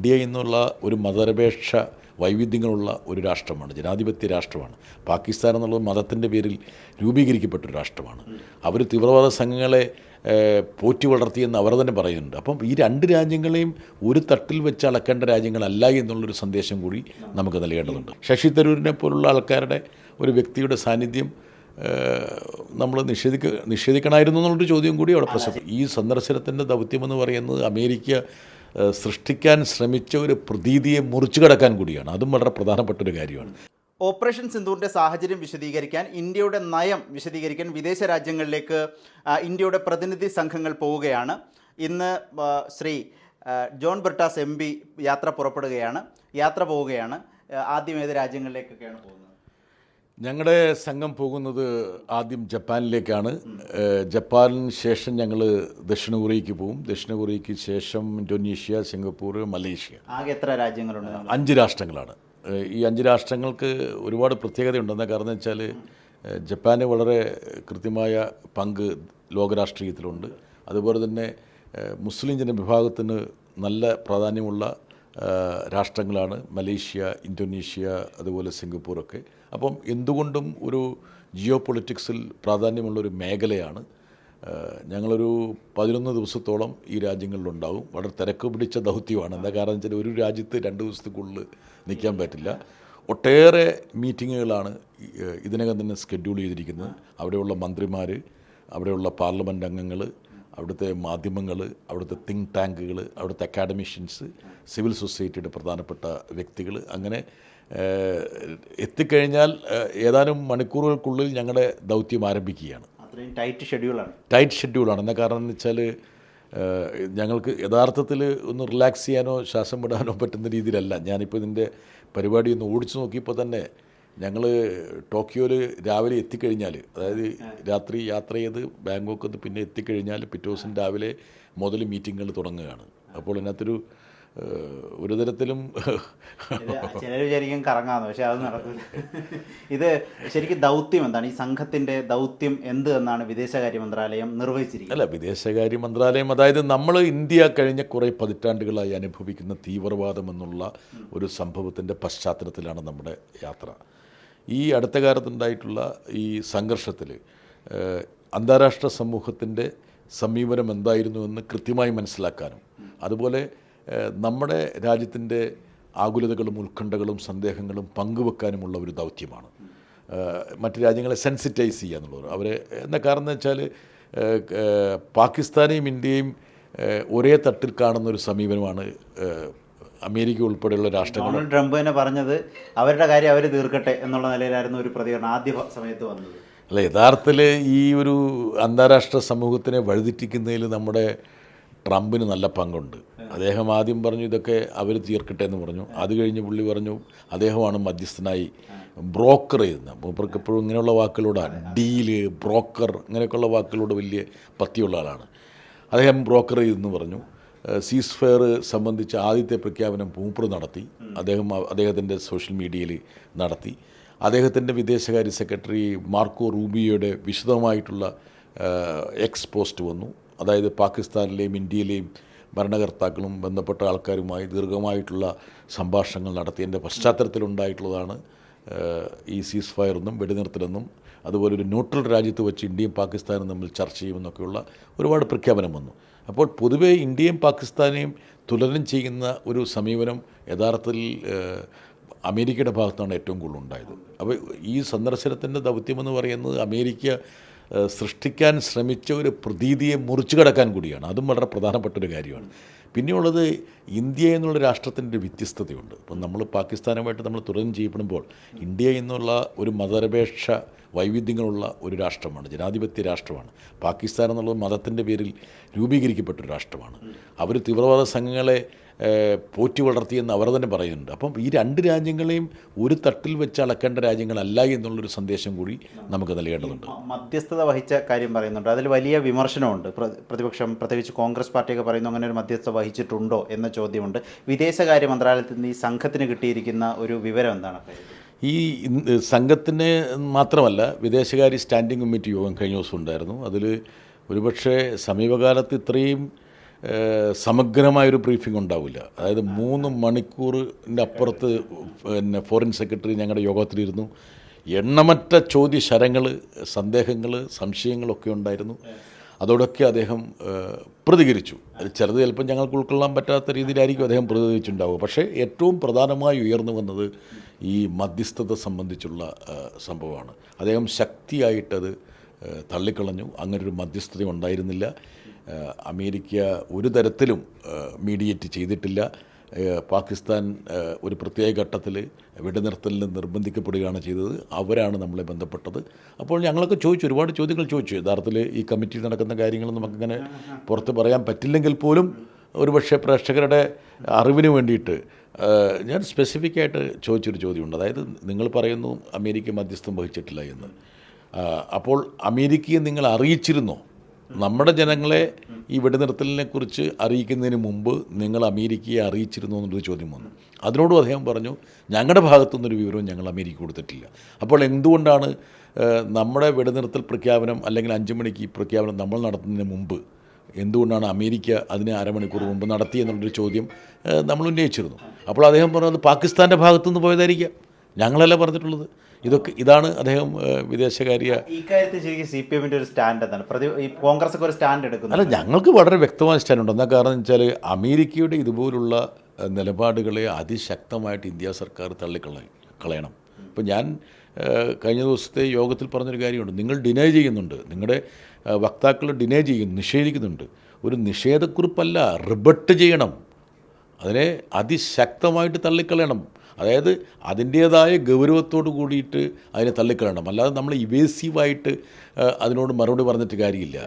India എന്നുള്ള ഒരു മതനിരപേക്ഷ വൈവിധ്യങ്ങളുള്ള ഒരു രാഷ്ട്രമാണ്, ജനാധിപത്യ രാഷ്ട്രമാണ്. പാകിസ്ഥാൻ എന്നുള്ളത് മതത്തിൻ്റെ പേരിൽ രൂപീകരിക്കപ്പെട്ടൊരു രാഷ്ട്രമാണ്. അവർ തീവ്രവാദ സംഘങ്ങളെ പോറ്റി വളർത്തിയെന്ന് അവർ തന്നെ പറയുന്നുണ്ട്. അപ്പം ഈ രണ്ട് രാജ്യങ്ങളെയും ഒരു തട്ടിൽ വെച്ച് അളക്കേണ്ട രാജ്യങ്ങളല്ല എന്നുള്ളൊരു സന്ദേശം കൂടി നമുക്ക് നൽകേണ്ടതുണ്ട്. ശശി തരൂരിനെ പോലുള്ള ആൾക്കാരുടെ ഒരു വ്യക്തിയുടെ സാന്നിധ്യം നമ്മൾ നിഷേധിക്കണമായിരുന്നു എന്നുള്ളൊരു ചോദ്യം കൂടി അവിടെ പ്രസക്തി. ഈ സന്ദർശനത്തിൻ്റെ ദൗത്യമെന്ന് പറയുന്നത് അമേരിക്ക സൃഷ്ടിക്കാൻ ശ്രമിച്ച ഒരു പ്രതീതിയെ മുറിച്ചു കടക്കാൻ കൂടിയാണ്. അതും വളരെ പ്രധാനപ്പെട്ടൊരു കാര്യമാണ്. ഓപ്പറേഷൻ സിന്ദൂറിൻ്റെ സാഹചര്യം വിശദീകരിക്കാൻ, ഇന്ത്യയുടെ നയം വിശദീകരിക്കാൻ വിദേശ രാജ്യങ്ങളിലേക്ക് ഇന്ത്യയുടെ പ്രതിനിധി സംഘങ്ങൾ പോവുകയാണ്. ഇന്ന് ശ്രീ ജോൺ ബ്രിട്ടാസ് MP യാത്ര പോവുകയാണ്. ആദ്യം ഏത് രാജ്യങ്ങളിലേക്കൊക്കെയാണ് പോകുന്നത്? ഞങ്ങളുടെ സംഘം പോകുന്നത് ആദ്യം ജപ്പാനിലേക്കാണ്. ജപ്പാനിന് ശേഷം ഞങ്ങൾ ദക്ഷിണ കൊറിയയ്ക്ക് പോകും. ദക്ഷിണ കൊറിയയ്ക്ക് ശേഷം ഇന്തോനേഷ്യ, സിംഗപ്പൂർ, മലേഷ്യ. ആകെ എത്ര രാജ്യങ്ങളുണ്ട്? 5 രാഷ്ട്രങ്ങളാണ്. ഈ 5 രാഷ്ട്രങ്ങൾക്ക് ഒരുപാട് പ്രത്യേകതയുണ്ടെന്ന കാരണം വെച്ചാൽ ജപ്പാന് വളരെ കൃത്യമായ പങ്ക് ലോകരാഷ്ട്രീയത്തിലുണ്ട്. അതുപോലെ തന്നെ മുസ്ലിം ജനവിഭാഗത്തിന് നല്ല പ്രാധാന്യമുള്ള രാഷ്ട്രങ്ങളാണ് മലേഷ്യ, ഇന്തോനേഷ്യ, അതുപോലെ സിംഗപ്പൂരൊക്കെ. അപ്പം എന്തുകൊണ്ടും ഒരു ജിയോ പൊളിറ്റിക്സിൽ പ്രാധാന്യമുള്ളൊരു മേഖലയാണ്. ഞങ്ങളൊരു 11 ദിവസത്തോളം ഈ രാജ്യങ്ങളിലുണ്ടാവും. വളരെ തിരക്ക് പിടിച്ച ദൗത്യമാണ്. എന്താ കാരണം വെച്ചാൽ ഒരു രാജ്യത്ത് 2 ദിവസത്തേക്കുള്ളിൽ നിൽക്കാൻ പറ്റില്ല. ഒട്ടേറെ മീറ്റിങ്ങുകളാണ് ഇതിനകം തന്നെ ഷെഡ്യൂൾ ചെയ്തിരിക്കുന്നത്. അവിടെയുള്ള മന്ത്രിമാർ, അവിടെയുള്ള പാർലമെൻറ്റ് അംഗങ്ങൾ, അവിടുത്തെ മാധ്യമങ്ങൾ, അവിടുത്തെ തിങ്ക് ടാങ്കുകൾ, അവിടുത്തെ അക്കാഡമിഷ്യൻസ്, സിവിൽ സൊസൈറ്റിയുടെ പ്രധാനപ്പെട്ട വ്യക്തികൾ, അങ്ങനെ എത്തിക്കഴിഞ്ഞാൽ ഏതാനും മണിക്കൂറുകൾക്കുള്ളിൽ ഞങ്ങളുടെ ദൗത്യം ആരംഭിക്കുകയാണ്. ടൈറ്റ് ഷെഡ്യൂളാണ്. എന്താ കാരണം എന്ന് വെച്ചാൽ ഞങ്ങൾക്ക് യഥാർത്ഥത്തിൽ ഒന്ന് റിലാക്സ് ചെയ്യാനോ ശ്വാസം വിടാനോ പറ്റുന്ന രീതിയിലല്ല. ഞാനിപ്പോൾ ഇതിൻ്റെ പരിപാടി ഒന്ന് ഓടിച്ചു നോക്കിയപ്പോൾ തന്നെ ഞങ്ങൾ ടോക്കിയോയിൽ രാവിലെ എത്തിക്കഴിഞ്ഞാൽ, അതായത് രാത്രി യാത്ര ചെയ്ത് ബാങ്കോക്ക് നിന്ന് പിന്നെ എത്തിക്കഴിഞ്ഞാൽ പിറ്റേ ദിവസം രാവിലെ മുതൽ മീറ്റിങ്ങുകൾ തുടങ്ങുകയാണ്. അപ്പോൾ ഇതിനകത്തൊരു ഒരു തരത്തിലും ചിലർ വിചാരിക്കും കറങ്ങാമെന്ന്, പക്ഷേ അത് നടക്കില്ല. ഇത് ശരിക്കും ദൗത്യം എന്താണ്? ഈ സംഘത്തിൻ്റെ ദൗത്യം എന്ത് എന്നാണ് വിദേശകാര്യ മന്ത്രാലയം നിർവഹിച്ചിരിക്കുന്നത്? അല്ല, വിദേശകാര്യ മന്ത്രാലയം, അതായത് നമ്മൾ ഇന്ത്യ കഴിഞ്ഞ കുറേ പതിറ്റാണ്ടുകളായി അനുഭവിക്കുന്ന തീവ്രവാദം എന്നുള്ള ഒരു സംഭവത്തിൻ്റെ പശ്ചാത്തലത്തിലാണ് നമ്മുടെ യാത്ര. ഈ അടുത്ത കാലത്തുണ്ടായിട്ടുള്ള ഈ സംഘർഷത്തിൽ അന്താരാഷ്ട്ര സമൂഹത്തിൻ്റെ സമീപനം എന്തായിരുന്നുവെന്ന് കൃത്യമായി മനസ്സിലാക്കാനും, അതുപോലെ നമ്മുടെ രാജ്യത്തിൻ്റെ ആകുലതകളും ഉത്കണ്ഠകളും സന്ദേഹങ്ങളും പങ്കുവെക്കാനുമുള്ള ഒരു ദൗത്യമാണ്. മറ്റ് രാജ്യങ്ങളെ സെൻസിറ്റൈസ് ചെയ്യുക എന്നുള്ളത്. അവരെ എന്താ കാരണം എന്ന് വെച്ചാൽ പാകിസ്ഥാനെയും ഇന്ത്യയും ഒരേ തട്ടിൽ കാണുന്ന ഒരു സമീപനമാണ് അമേരിക്ക ഉൾപ്പെടെയുള്ള രാഷ്ട്രങ്ങൾ. ഡൊണാൾഡ് ട്രംപ് തന്നെ പറഞ്ഞത് അവരുടെ കാര്യം അവർ തീർക്കട്ടെ എന്നുള്ള നിലയിലായിരുന്നു ഒരു പ്രതികരണം ആദ്യ സമയത്ത് വന്നത്. അല്ല, യഥാർത്ഥത്തിൽ ഈ ഒരു അന്താരാഷ്ട്ര സമൂഹത്തിനെ വഴിതെറ്റിക്കുന്നതിൽ നമ്മുടെ ട്രംപിന് നല്ല പങ്കുണ്ട്. അദ്ദേഹം ആദ്യം പറഞ്ഞു ഇതൊക്കെ അവർ തീർക്കട്ടെ എന്ന് പറഞ്ഞു. അത് കഴിഞ്ഞ് പുള്ളി പറഞ്ഞു അദ്ദേഹമാണ് മധ്യസ്ഥനായി ബ്രോക്കർ ചെയ്യുന്നത്. മൂപ്പർക്ക് എപ്പോഴും ഇങ്ങനെയുള്ള വാക്കുകളോട്, ഡീല്, ബ്രോക്കർ, ഇങ്ങനെയൊക്കെയുള്ള വാക്കുകളോട് വലിയ പത്തിയുള്ള ആളാണ്. അദ്ദേഹം ബ്രോക്കർ ചെയ്തെന്ന് പറഞ്ഞു. സീസ് ഫെയർ സംബന്ധിച്ച് ആദ്യത്തെ പ്രഖ്യാപനം മൂപ്പർ നടത്തി. അദ്ദേഹത്തിൻ്റെ സോഷ്യൽ മീഡിയയിൽ നടത്തി. അദ്ദേഹത്തിൻ്റെ വിദേശകാര്യ സെക്രട്ടറി മാർക്കോ റൂബിയോയുടെ വിശദമായിട്ടുള്ള എക്സ് പോസ്റ്റ് വന്നു. അതായത് പാകിസ്ഥാനിലെയും ഇന്ത്യയിലെയും ഭരണകർത്താക്കളും ബന്ധപ്പെട്ട ആൾക്കാരുമായി ദീർഘമായിട്ടുള്ള സംഭാഷണങ്ങൾ നടത്തിയതിൻ്റെ പശ്ചാത്തലത്തിലുണ്ടായിട്ടുള്ളതാണ് ഈ സീസ് ഫയറെന്നും വെടിനിർത്തലെന്നും, അതുപോലെ ഒരു ന്യൂട്രൽ രാജ്യത്ത് വെച്ച് ഇന്ത്യയും പാകിസ്ഥാനും തമ്മിൽ ചർച്ച ചെയ്യുമെന്നൊക്കെയുള്ള ഒരുപാട് പ്രഖ്യാപനം വന്നു. അപ്പോൾ പൊതുവേ ഇന്ത്യയും പാകിസ്ഥാനെയും തുലനം ചെയ്യുന്ന ഒരു സമീപനം യഥാർത്ഥത്തിൽ അമേരിക്കയുടെ ഭാഗത്താണ് ഏറ്റവും കൂടുതൽ ഉണ്ടായത്. അപ്പോൾ ഈ സന്ദർശനത്തിൻ്റെ ദൗത്യമെന്ന് പറയുന്നത് അമേരിക്ക സൃഷ്ടിക്കാൻ ശ്രമിച്ച ഒരു പ്രതീതിയെ മുറിച്ചു കടക്കാൻ കൂടിയാണ്. അതും വളരെ പ്രധാനപ്പെട്ടൊരു കാര്യമാണ്. പിന്നെയുള്ളത് ഇന്ത്യ എന്നുള്ള രാഷ്ട്രത്തിൻ്റെ വ്യത്യസ്തതയുണ്ട്. ഇപ്പം നമ്മൾ പാകിസ്ഥാനുമായിട്ട് നമ്മൾ തുലനം ചെയ്യപ്പെടുമ്പോൾ ഇന്ത്യ എന്നുള്ള ഒരു മതനിരപേക്ഷ വൈവിധ്യങ്ങളുള്ള ഒരു രാഷ്ട്രമാണ്, ജനാധിപത്യ രാഷ്ട്രമാണ്. പാകിസ്ഥാൻ എന്നുള്ളത് മതത്തിൻ്റെ പേരിൽ രൂപീകരിക്കപ്പെട്ടൊരു രാഷ്ട്രമാണ്. അവർ തീവ്രവാദ സംഘങ്ങളെ പോറ്റി വളർത്തിയെന്ന് അവർ തന്നെ പറയുന്നുണ്ട്. അപ്പം ഈ രണ്ട് രാജ്യങ്ങളെയും ഒരു തട്ടിൽ വെച്ച് അളക്കേണ്ട രാജ്യങ്ങളല്ല എന്നുള്ളൊരു സന്ദേശം കൂടി നമുക്ക് നൽകേണ്ടതുണ്ട്. മധ്യസ്ഥത വഹിച്ച കാര്യം പറയുന്നുണ്ട്, അതിൽ വലിയ വിമർശനമുണ്ട്. പ്രതിപക്ഷം, പ്രത്യേകിച്ച് കോൺഗ്രസ് പാർട്ടിയൊക്കെ പറയുന്നു അങ്ങനെ ഒരു മധ്യസ്ഥത വഹിച്ചിട്ടുണ്ടോ എന്ന ചോദ്യമുണ്ട്. വിദേശകാര്യ മന്ത്രാലയത്തിൽ നിന്ന് ഈ സംഘത്തിന് കിട്ടിയിരിക്കുന്ന ഒരു വിവരം എന്താണ്? ഈ സംഘത്തിന് മാത്രമല്ല, വിദേശകാര്യ സ്റ്റാൻഡിംഗ് കമ്മിറ്റി യോഗം കഴിഞ്ഞ ദിവസം ഉണ്ടായിരുന്നു. അതിൽ ഒരുപക്ഷെ സമീപകാലത്ത് ഇത്രയും സമഗ്രമായൊരു ബ്രീഫിംഗ് ഉണ്ടാവില്ല. അതായത് 3 മണിക്കൂറിൻ്റെ അപ്പുറത്ത് പിന്നെ ഫോറിൻ സെക്രട്ടറി ഞങ്ങളുടെ യോഗത്തിലിരുന്നു. എണ്ണമറ്റ ചോദ്യശരങ്ങൾ, സന്ദേഹങ്ങൾ, സംശയങ്ങളൊക്കെ ഉണ്ടായിരുന്നു. അതോടൊക്കെ അദ്ദേഹം പ്രതികരിച്ചു. അത് ചിലത് ചിലപ്പോൾ ഞങ്ങൾക്ക് ഉൾക്കൊള്ളാൻ പറ്റാത്ത രീതിയിലായിരിക്കും അദ്ദേഹം പ്രതികരിച്ചിട്ടുണ്ടാവുക. പക്ഷേ ഏറ്റവും പ്രധാനമായി ഉയർന്നു വന്നത് ഈ മധ്യസ്ഥത സംബന്ധിച്ചുള്ള സംഭവമാണ്. അദ്ദേഹം ശക്തിയായിട്ടത് തള്ളിക്കളഞ്ഞു. അങ്ങനൊരു മധ്യസ്ഥത ഉണ്ടായിരുന്നില്ല. അമേരിക്ക ഒരു തരത്തിലും മീഡിയേറ്റ് ചെയ്തിട്ടില്ല. പാകിസ്ഥാൻ ഒരു പ്രത്യേക ഘട്ടത്തിൽ വെടിനിർത്തലിന് നിർബന്ധിക്കപ്പെടുകയാണ് ചെയ്തത്. അവരാണ് നമ്മളെ ബന്ധപ്പെട്ടത്. അപ്പോൾ ഞങ്ങളൊക്കെ ചോദിച്ചു, ഒരുപാട് ചോദ്യങ്ങൾ ചോദിച്ചു. യഥാർത്ഥത്തിൽ ഈ കമ്മിറ്റിയിൽ നടക്കുന്ന കാര്യങ്ങൾ നമുക്കിങ്ങനെ പുറത്ത് പറയാൻ പറ്റില്ലെങ്കിൽ പോലും ഒരുപക്ഷെ പ്രേക്ഷകരുടെ അറിവിന് വേണ്ടിയിട്ട് ഞാൻ സ്പെസിഫിക്കായിട്ട് ചോദിച്ചൊരു ചോദ്യമുണ്ട്. അതായത് നിങ്ങൾ പറയുന്നു അമേരിക്ക മധ്യസ്ഥം വഹിച്ചിട്ടില്ല എന്ന്. അപ്പോൾ അമേരിക്കയെ നിങ്ങൾ അറിയിച്ചിരുന്നോ? നമ്മുടെ ജനങ്ങളെ ഈ വെടിനിർത്തലിനെ കുറിച്ച് അറിയിക്കുന്നതിന് മുമ്പ് നിങ്ങൾ അമേരിക്കയെ അറിയിച്ചിരുന്നു എന്നുള്ളൊരു ചോദ്യം വന്നു. അതിനോടും അദ്ദേഹം പറഞ്ഞു, ഞങ്ങളുടെ ഭാഗത്തുനിന്നൊരു വിവരവും ഞങ്ങൾ അമേരിക്ക കൊടുത്തിട്ടില്ല. അപ്പോൾ എന്തുകൊണ്ടാണ് നമ്മുടെ വെടിനിർത്തൽ പ്രഖ്യാപനം അല്ലെങ്കിൽ 5 മണിക്ക് ഈ പ്രഖ്യാപനം നമ്മൾ നടത്തുന്നതിന് മുമ്പ് എന്തുകൊണ്ടാണ് അമേരിക്ക അതിന് അരമണിക്കൂർ മുമ്പ് നടത്തിയെന്നുള്ളൊരു ചോദ്യം നമ്മൾ ഉന്നയിച്ചിരുന്നു. അപ്പോൾ അദ്ദേഹം പറഞ്ഞത് പാകിസ്ഥാൻ്റെ ഭാഗത്തുനിന്ന് പോയതായിരിക്കാം, ഞങ്ങളല്ല പറഞ്ഞിട്ടുള്ളത്. ഇതാണ് അദ്ദേഹം വിദേശകാര്യ ഇക്കാര്യത്തിൽ ശരിക്കും CPM-ൻ്റെ ഒരു സ്റ്റാൻഡ് എന്താണ്? ഈ കോൺഗ്രസ് ഒക്കെ ഒരു സ്റ്റാൻഡ് എടുക്കുന്നു. അല്ല, ഞങ്ങൾക്ക് വളരെ വ്യക്തമായ സ്റ്റാൻഡുണ്ട്. എന്താ കാരണം എന്ന് വെച്ചാൽ അമേരിക്കയുടെ ഇതുപോലുള്ള നിലപാടുകളെ അതിശക്തമായിട്ട് ഇന്ത്യ സർക്കാർ കളയണം. ഇപ്പം ഞാൻ കഴിഞ്ഞ ദിവസത്തെ യോഗത്തിൽ പറഞ്ഞൊരു കാര്യമുണ്ട്. നിങ്ങൾ ഡിനൈ ചെയ്യുന്നുണ്ട്, നിങ്ങളുടെ വക്താക്കൾ ഡിനൈ ചെയ്യുന്നു, നിഷേധിക്കുന്നുണ്ട്. ഒരു നിഷേധക്കുറിപ്പല്ല, റിബട്ട് ചെയ്യണം. അതിനെ അതിശക്തമായിട്ട് തള്ളിക്കളയണം. അതായത് അതിൻ്റേതായ ഗൗരവത്തോട് കൂടിയിട്ട് അതിനെ തള്ളിക്കളയണം. അല്ലാതെ നമ്മൾ ഇവേസീവായിട്ട് അതിനോട് മറുപടി പറഞ്ഞിട്ട് കാര്യമില്ല.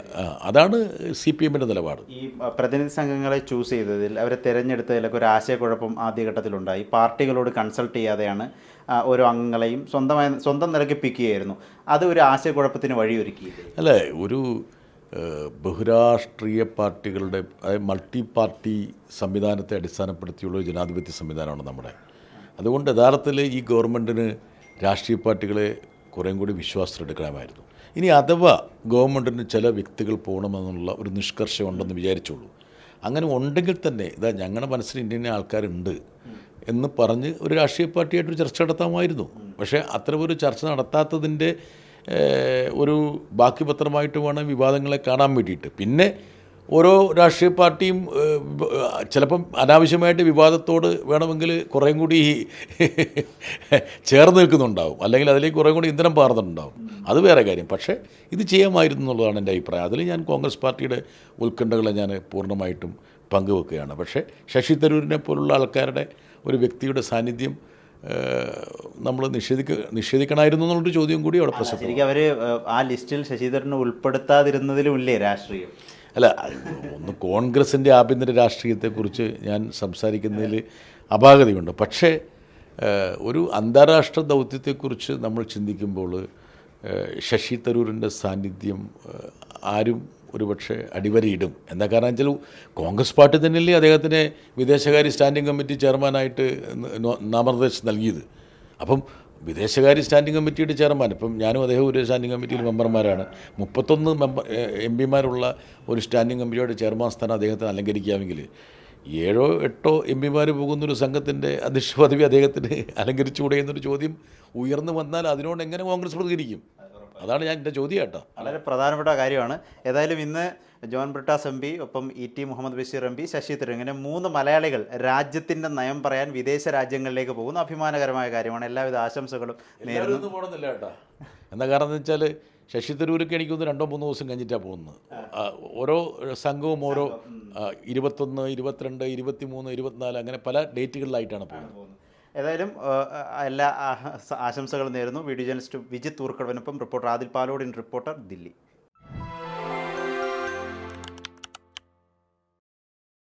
അതാണ് CPM-ൻ്റെ നിലപാട്. ഈ പ്രതിനിധി സംഘങ്ങളെ ചൂസ് ചെയ്തതിൽ, അവരെ തിരഞ്ഞെടുത്തതിലൊക്കെ ഒരു ആശയക്കുഴപ്പം ആദ്യഘട്ടത്തിലുണ്ടായി. പാർട്ടികളോട് കൺസൾട്ട് ചെയ്യാതെയാണ് ഓരോ അംഗങ്ങളെയും സ്വന്തം നിലയ്ക്ക് പിക്ക് ചെയ്യായിരുന്നു. അത് ഒരു ആശയക്കുഴപ്പത്തിന് വഴിയൊരുക്കി. അല്ലേ, ഒരു ബഹുരാഷ്ട്രീയ പാർട്ടികളുടെ, അതായത് മൾട്ടി പാർട്ടി സംവിധാനത്തെ അടിസ്ഥാനപ്പെടുത്തിയുള്ള ഒരു ജനാധിപത്യ സംവിധാനമാണ് നമ്മുടെ. അതുകൊണ്ട് യഥാർത്ഥത്തിൽ ഈ ഗവൺമെൻറ്റിന് രാഷ്ട്രീയ പാർട്ടികളെ കുറേയും കൂടി വിശ്വാസത്തിലെടുക്കണമായിരുന്നു. ഇനി അഥവാ ഗവൺമെൻറ്റിന് ചില വ്യക്തികൾ പോകണമെന്നുള്ള ഒരു നിഷ്കർഷം ഉണ്ടെന്ന് വിചാരിച്ചോളൂ. അങ്ങനെ ഉണ്ടെങ്കിൽ തന്നെ ഇതാ ഞങ്ങളുടെ മനസ്സിൽ ഇന്ന ആൾക്കാരുണ്ട് എന്ന് പറഞ്ഞ് ഒരു രാഷ്ട്രീയ പാർട്ടിയായിട്ടൊരു ചർച്ച നടത്താമായിരുന്നു. പക്ഷേ അത്തരമൊരു ചർച്ച നടത്താത്തതിൻ്റെ ഒരു ബാക്കി പത്രമായിട്ട് വേണം വിവാദങ്ങളെ കാണാൻ വേണ്ടിയിട്ട്. പിന്നെ ഓരോ രാഷ്ട്രീയ പാർട്ടിയും ചിലപ്പം അനാവശ്യമായിട്ട് വിവാദത്തോട് വേണമെങ്കിൽ കുറേയും കൂടി ചേർന്ന് നിൽക്കുന്നുണ്ടാവും, അല്ലെങ്കിൽ അതിലേക്ക് കുറേ കൂടി ഇന്ധനം പാർന്നിട്ടുണ്ടാവും. അത് വേറെ കാര്യം. പക്ഷേ ഇത് ചെയ്യാമായിരുന്നു എന്നുള്ളതാണ് എൻ്റെ അഭിപ്രായം. അതിൽ ഞാൻ കോൺഗ്രസ് പാർട്ടിയുടെ ഉത്കണ്ഠകളെ ഞാൻ പൂർണ്ണമായിട്ടും പങ്കുവെക്കുകയാണ്. പക്ഷേ ശശി തരൂരിനെ പോലുള്ള ആൾക്കാരുടെ ഒരു വ്യക്തിയുടെ സാന്നിധ്യം നമ്മൾ നിഷേധിക്കണമായിരുന്നു എന്നുള്ളൊരു ചോദ്യം കൂടി അവിടെ പ്രസക്തമാണ്. ശരിക്കും അവർ ആ ലിസ്റ്റിൽ ശശി തരൂരിനെ ഉൾപ്പെടുത്താതിരുന്നതിലും ഇല്ലേ രാഷ്ട്രീയം? അല്ല, ഒന്ന് കോൺഗ്രസിൻ്റെ ആഭ്യന്തര രാഷ്ട്രീയത്തെക്കുറിച്ച് ഞാൻ സംസാരിക്കുന്നതിൽ അപാകതയുണ്ട്. പക്ഷേ ഒരു അന്താരാഷ്ട്ര ദൗത്യത്തെക്കുറിച്ച് നമ്മൾ ചിന്തിക്കുമ്പോൾ ശശി തരൂരിൻ്റെ സാന്നിധ്യം ആരും ഒരുപക്ഷെ അടിവരയിടും. എന്താ കാരണം വെച്ചാൽ കോൺഗ്രസ് പാർട്ടി തന്നെയല്ലേ അദ്ദേഹത്തിന് വിദേശകാര്യ സ്റ്റാൻഡിംഗ് കമ്മിറ്റി ചെയർമാനായിട്ട് നാമനിർദ്ദേശം നൽകിയത്. അപ്പം വിദേശകാര്യ സ്റ്റാൻഡിംഗ് കമ്മിറ്റിയുടെ ചെയർമാൻ, ഇപ്പം ഞാനും അദ്ദേഹം ഒരു സ്റ്റാൻഡിംഗ് കമ്മിറ്റിയിൽ മെമ്പർമാരാണ്. 31 MP-മാരുള്ള ഒരു സ്റ്റാൻഡിംഗ് കമ്മിറ്റിയുടെ ചെയർമാൻ സ്ഥാനം അദ്ദേഹത്തിന് അലങ്കരിക്കാമെങ്കിൽ 7 or 8 MP-മാർ പോകുന്നൊരു സംഘത്തിൻ്റെ അധ്യക്ഷ പദവി അദ്ദേഹത്തിന് അലങ്കരിച്ചുകൂടെ എന്നൊരു ചോദ്യം ഉയർന്നു വന്നാൽ അതിനോട് എങ്ങനെ കോൺഗ്രസ് പ്രതികരിക്കും? അതാണ് ഞാൻ എൻ്റെ ചോദ്യം കേട്ടോ. വളരെ പ്രധാനപ്പെട്ട കാര്യമാണ്. ഏതായാലും ഇന്ന് ജോൺ ബ്രിട്ടാസ് MP, ഒപ്പം ET മുഹമ്മദ് ബഷീർ MP, ശശി തരൂർ, ഇങ്ങനെ 3 മലയാളികൾ രാജ്യത്തിൻ്റെ നയം പറയാൻ വിദേശ രാജ്യങ്ങളിലേക്ക് പോകുന്ന അഭിമാനകരമായ കാര്യമാണ്. എല്ലാവിധ ആശംസകളും നേരുന്നു. പോകണമെന്നില്ല കേട്ടോ. എന്താ കാരണം എന്ന് വെച്ചാൽ ശശി തരൂരൊക്കെ എനിക്കൊന്ന് 2-3 ദിവസം കഴിഞ്ഞിട്ടാണ് പോകുന്നത്. ഓരോ സംഘവും ഓരോ 21, 22, 23, 24 അങ്ങനെ പല ഡേറ്റുകളിലായിട്ടാണ് പോകുന്നത്. ഏതായാലും എല്ലാ ആശംസകളും നേരുന്നു. വീഡിയോ ജേർണലിസ്റ്റ് വിജിത്ത് ഊർക്കടവനൊപ്പം റിപ്പോർട്ടർ ആദിൽ പാലോട്, റിപ്പോർട്ടർ, ദില്ലി.